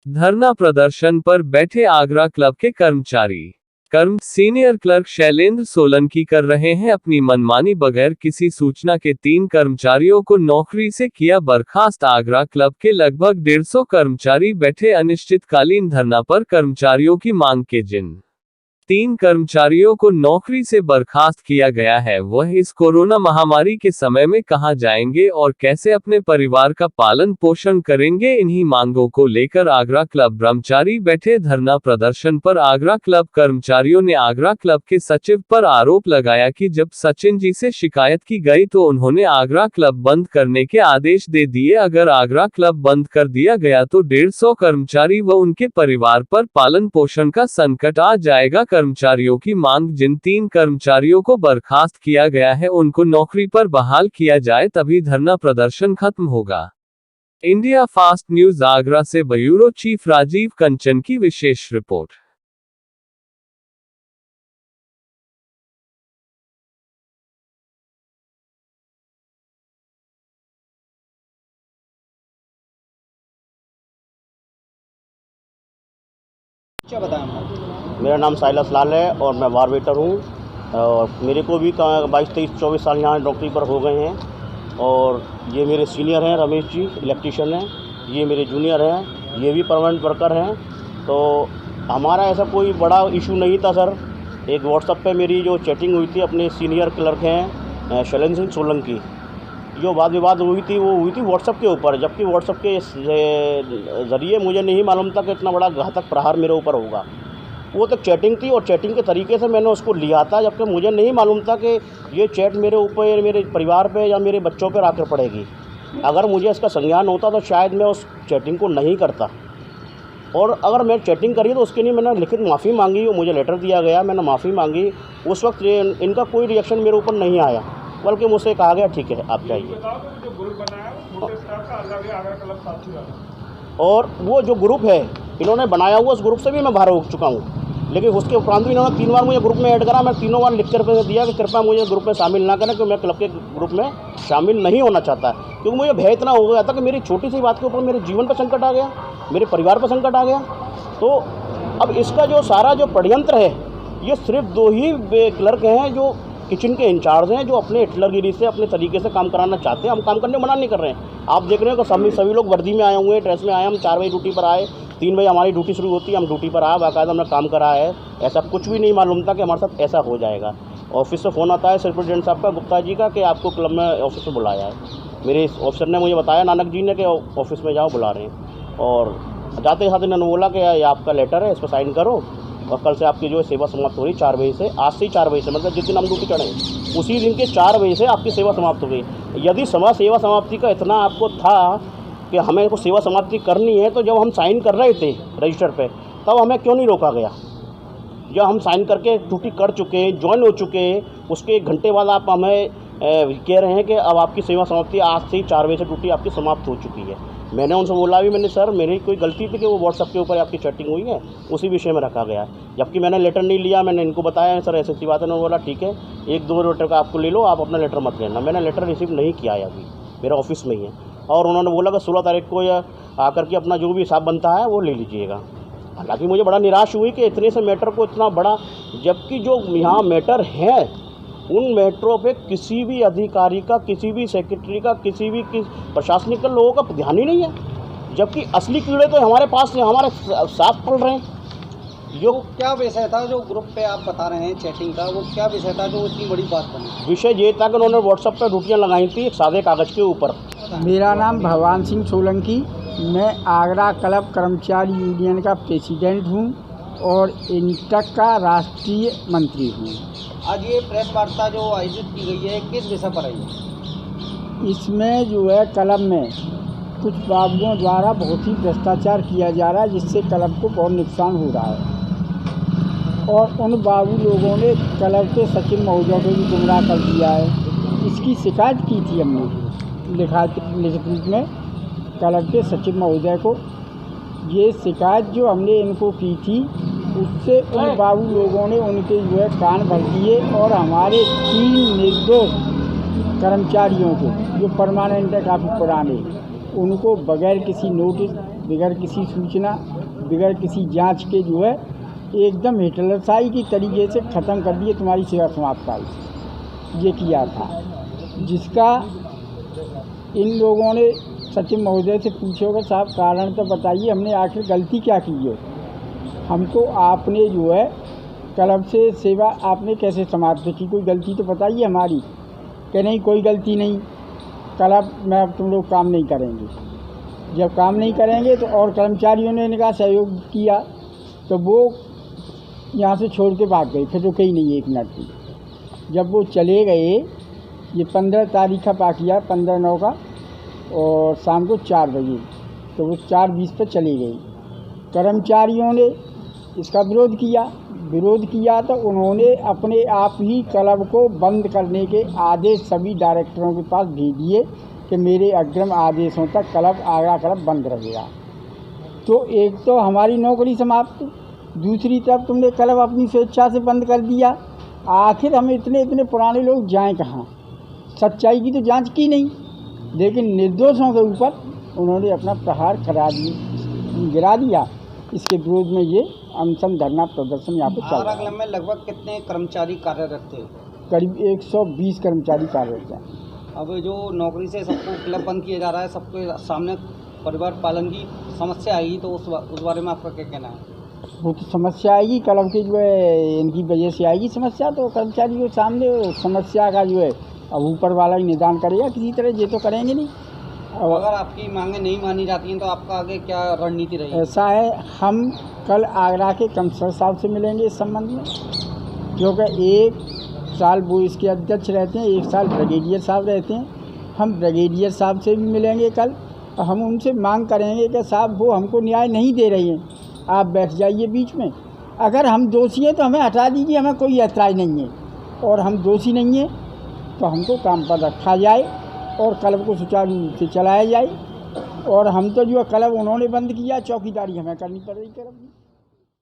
धरना प्रदर्शन पर बैठे आगरा क्लब के कर्मचारी। सीनियर क्लर्क शैलेंद्र सोलंकी कर रहे हैं अपनी मनमानी। बगैर किसी सूचना के 3 कर्मचारियों को नौकरी से किया बर्खास्त। आगरा क्लब के लगभग 150 कर्मचारी बैठे अनिश्चितकालीन धरना पर। कर्मचारियों की मांग के जिन 3 कर्मचारियों को नौकरी से बर्खास्त किया गया है, वह इस कोरोना महामारी के समय में कहां जाएंगे और कैसे अपने परिवार का पालन पोषण करेंगे। इन्हीं मांगों को लेकर आगरा क्लब ब्रह्मचारी बैठे धरना प्रदर्शन पर। आगरा क्लब कर्मचारियों ने आगरा क्लब के सचिव पर आरोप लगाया कि जब सचिन जी से शिकायत की गई तो उन्होंने आगरा क्लब बंद करने के आदेश दे दिए। अगर आगरा क्लब बंद कर दिया गया तो 150 कर्मचारी व उनके परिवार पर पालन पोषण का संकट आ जाएगा। कर्मचारियों की मांग, जिन 3 कर्मचारियों को बर्खास्त किया गया है उनको नौकरी पर बहाल किया जाए, तभी धरना प्रदर्शन खत्म होगा। इंडिया फास्ट न्यूज आगरा से ब्यूरो चीफ राजीव कंचन की विशेष रिपोर्ट। क्या बताएं? मेरा नाम साइलस लाल है और मैं बार वेटर हूँ। और मेरे को भी 22, 23, 24 साल यहाँ नौकरी पर हो गए हैं। और ये मेरे सीनियर हैं, रमेश जी इलेक्ट्रीशियन हैं, ये मेरे जूनियर हैं, ये भी परमानेंट वर्कर हैं। तो हमारा ऐसा कोई बड़ा इशू नहीं था सर। एक व्हाट्सएप पे मेरी जो चैटिंग हुई थी अपने सीनियर क्लर्क हैं शैलेंद्र सिंह सोलंकी, जो वाद विवाद हुई थी वो हुई थी व्हाट्सएप के ऊपर। जबकि व्हाट्सएप के ज़रिए मुझे नहीं मालूम था कि इतना बड़ा घातक प्रहार मेरे ऊपर होगा। वो तो चैटिंग थी और चैटिंग के तरीके से मैंने उसको लिया था, जबकि मुझे नहीं मालूम था कि ये चैट मेरे ऊपर, मेरे परिवार पे या मेरे बच्चों पर आकर पड़ेगी। अगर मुझे इसका संज्ञान होता तो शायद मैं उस चैटिंग को नहीं करता। और अगर मैं चैटिंग करी तो उसके लिए मैंने लिखित माफ़ी मांगी और मुझे लेटर दिया गया, मैंने माफ़ी मांगी। उस वक्त इनका कोई रिएक्शन मेरे ऊपर नहीं आया, बल्कि मुझसे कहा गया ठीक है आप जाइए। और वो जो ग्रुप है इन्होंने बनाया हुआ, उस ग्रुप से भी मैं बाहर हो चुका हूँ। लेकिन उसके उपरांत भी इन्होंने 3 बार मुझे ग्रुप में ऐड करा। मैं तीनों बार लिख कर दिया कि कृपया मुझे ग्रुप में शामिल ना करें, क्योंकि मैं क्लब के ग्रुप में शामिल नहीं होना चाहता। क्योंकि मुझे भय इतना हो गया था कि मेरी छोटी सी बात के ऊपर मेरे जीवन पर संकट आ गया, मेरे परिवार पर संकट आ गया। तो अब इसका जो सारा जो षड्यंत्र है, ये सिर्फ 2 ही क्लर्क हैं जो किचन के इंचार्ज हैं, जो अपने हिटलरगिरी से अपने तरीके से काम कराना चाहते हैं। हम काम करने मना नहीं कर रहे हैं। आप देख रहे हो कि सभी लोग वर्दी में आए हुए हैं, ड्रेस में आए। हम 4 बजे ड्यूटी पर आए, 3 बजे हमारी ड्यूटी शुरू होती है, हम ड्यूटी पर आए, बाकायदा हमने काम करा है। ऐसा कुछ भी नहीं मालूम था कि हमारे साथ ऐसा हो जाएगा। ऑफिस से फ़ोन आता है सुपरिटेंडेंट साहब का, गुप्ता जी का, कि आपको क्लब में ऑफिस में बुलाया है। मेरे ऑफिसर ने मुझे बताया, नानक जी ने, कि ऑफिस में जाओ, बुला रहे हैं। और जाते साथ इन्होंने बोला कि ये आपका लेटर है, इस पर साइन करो और कल से आपकी जो है सेवा समाप्त हो रही 4 बजे से। आज से ही 4 बजे से, मतलब जिस दिन हम ड्यूटी चढ़े उसी दिन के 4 बजे से आपकी सेवा समाप्त हो गई। यदि सेवा समाप्ति का इतना आपको था कि हमें को सेवा समाप्ति करनी है, तो जब हम साइन कर रहे थे रजिस्टर पे, तब हमें क्यों नहीं रोका गया? जब हम साइन करके ड्यूटी कर चुके हैं, ज्वाइन हो चुके हैं, उसके 1 घंटे बाद आप हमें कह रहे हैं कि अब आपकी सेवा समाप्ति आज से ही 4 बजे से ड्यूटी आपकी समाप्त हो चुकी है। मैंने उनसे बोला भी, मैंने सर मेरी कोई गलती थी कि वो व्हाट्सएप के ऊपर आपकी चैटिंग हुई है, उसी विषय में रखा गया है। जबकि मैंने लेटर नहीं लिया। मैंने इनको बताया सर ऐसी बात है। उन्होंने बोला ठीक है, 1-2 लेटर का आपको ले लो, आप अपना लेटर मत लेना। मैंने लेटर रिसीव नहीं किया है, अभी मेरा ऑफिस में ही है। और उन्होंने बोला कि 16 तारीख को या आकर के अपना जो भी हिसाब बनता है वो ले लीजिएगा। हालांकि मुझे बड़ा निराश हुई कि इतने से मैटर को इतना बड़ा, जबकि जो यहाँ मैटर है उन मैटरों पे किसी भी अधिकारी का, किसी भी सेक्रेटरी का, किसी भी प्रशासनिक के लोगों का ध्यान ही नहीं है। जबकि असली कीड़े तो हमारे पास हमारे साथ पड़ रहे हैं। जो क्या विषय था जो ग्रुप पे आप बता रहे हैं चैटिंग का, वो क्या विषय था जो इतनी बड़ी बात बनी? विषय ये था कि उन्होंने व्हाट्सएप पर ड्यूटियाँ लगाई थी एक सादे कागज़ के ऊपर। मेरा नाम भगवान सिंह सोलंकी, मैं आगरा क्लब कर्मचारी यूनियन का प्रेसिडेंट हूँ और इंटक का राष्ट्रीय मंत्री हूँ। आज ये प्रेस वार्ता जो आयोजित की गई है, किस विषय पर है? इसमें जो है क्लब में कुछ बाबुओं द्वारा बहुत ही भ्रष्टाचार किया जा रहा है, जिससे क्लब को बहुत नुकसान हो रहा है। और उन बाबू लोगों ने क्लब के सचिव महोदय को भी गुमराह कर दिया है। इसकी शिकायत की थी हमने लिखित रूप में क्लब के सचिव महोदय को। ये शिकायत जो हमने इनको की थी, उससे उन बाबू लोगों ने उनके जो है कान भर दिए और हमारे 3 निर्दोष कर्मचारियों को, जो परमानेंट है काफ़ी पुराने, उनको बगैर किसी नोटिस, बगैर किसी सूचना, बगैर किसी जांच के जो है एकदम हिटलरशाही की तरीके से ख़त्म कर दिए, तुम्हारी सेवा समाप्त कर ये किया था। जिसका इन लोगों ने सचिव महोदय से पूछे होगा, साहब कारण तो बताइए, हमने आखिर गलती क्या की है? हमको आपने जो है क्लब से सेवा आपने कैसे समाप्त की, कोई गलती तो बताइए हमारी। कि नहीं, कोई गलती नहीं, क्लब में अब तुम लोग काम नहीं करेंगे। जब काम नहीं करेंगे तो और कर्मचारियों ने इनका सहयोग किया तो वो यहाँ से छोड़ के भाग गए, फिर रुके ही नहीं एक मिनट भी। जब वो चले गए, ये 15 तारीख का वाक़या, 15/9 का, और शाम को 4 बजे, तो वो 4:20 पर चले गए। कर्मचारियों ने इसका विरोध किया तो उन्होंने अपने आप ही क्लब को बंद करने के आदेश सभी डायरेक्टरों के पास भेज दिए कि मेरे अग्रिम आदेशों तक आगरा क्लब बंद रहेगा। तो एक तो हमारी नौकरी समाप्त, दूसरी तरफ तुमने क्लब अपनी स्वेच्छा से बंद कर दिया। आखिर हम इतने पुराने लोग जाएं कहाँ? सच्चाई की तो जांच की नहीं, लेकिन निर्दोषों के ऊपर उन्होंने अपना प्रहार गिरा दिया। इसके विरोध में ये अनशन धरना प्रदर्शन यहाँ पे चल रहा है। आगरा क्लब में लगभग कितने कर्मचारी कार्यरत थे? करीब 120 कर्मचारी कार्यरत हैं। अब जो नौकरी से सबको क्लब बंद किया जा रहा है, सबके सामने परिवार पालन की समस्या आएगी, तो उस बारे में आपका क्या कहना है? वो तो समस्या आएगी, क्लब की जो है इनकी वजह से आएगी समस्या। तो कर्मचारी के सामने समस्या का जो है अब ऊपर वाला ही निदान करेगा किसी तरह, ये तो करेंगे नहीं। अगर आपकी मांगें नहीं मानी जाती हैं तो आपका आगे क्या रणनीति रहेगी? ऐसा है, हम कल आगरा के कमिश्नर साहब से मिलेंगे इस संबंध में, क्योंकि 1 साल वो इसके अध्यक्ष रहते हैं, 1 साल ब्रिगेडियर साहब रहते हैं। हम ब्रिगेडियर साहब से भी मिलेंगे कल, और हम उनसे मांग करेंगे कि साहब वो हमको न्याय नहीं दे रही हैं, आप बैठ जाइए बीच में। अगर हम दोषी हैं तो हमें हटा दीजिए, हमें कोई ऐतराज़ नहीं है, और हम दोषी नहीं हैं तो हमको काम पर रखा जाए और क्लब को सुचारू रूप से चलाया जाए। और हम तो जो क्लब उन्होंने बंद किया, चौकीदारी हमें करनी पड़ेगी क्लब की।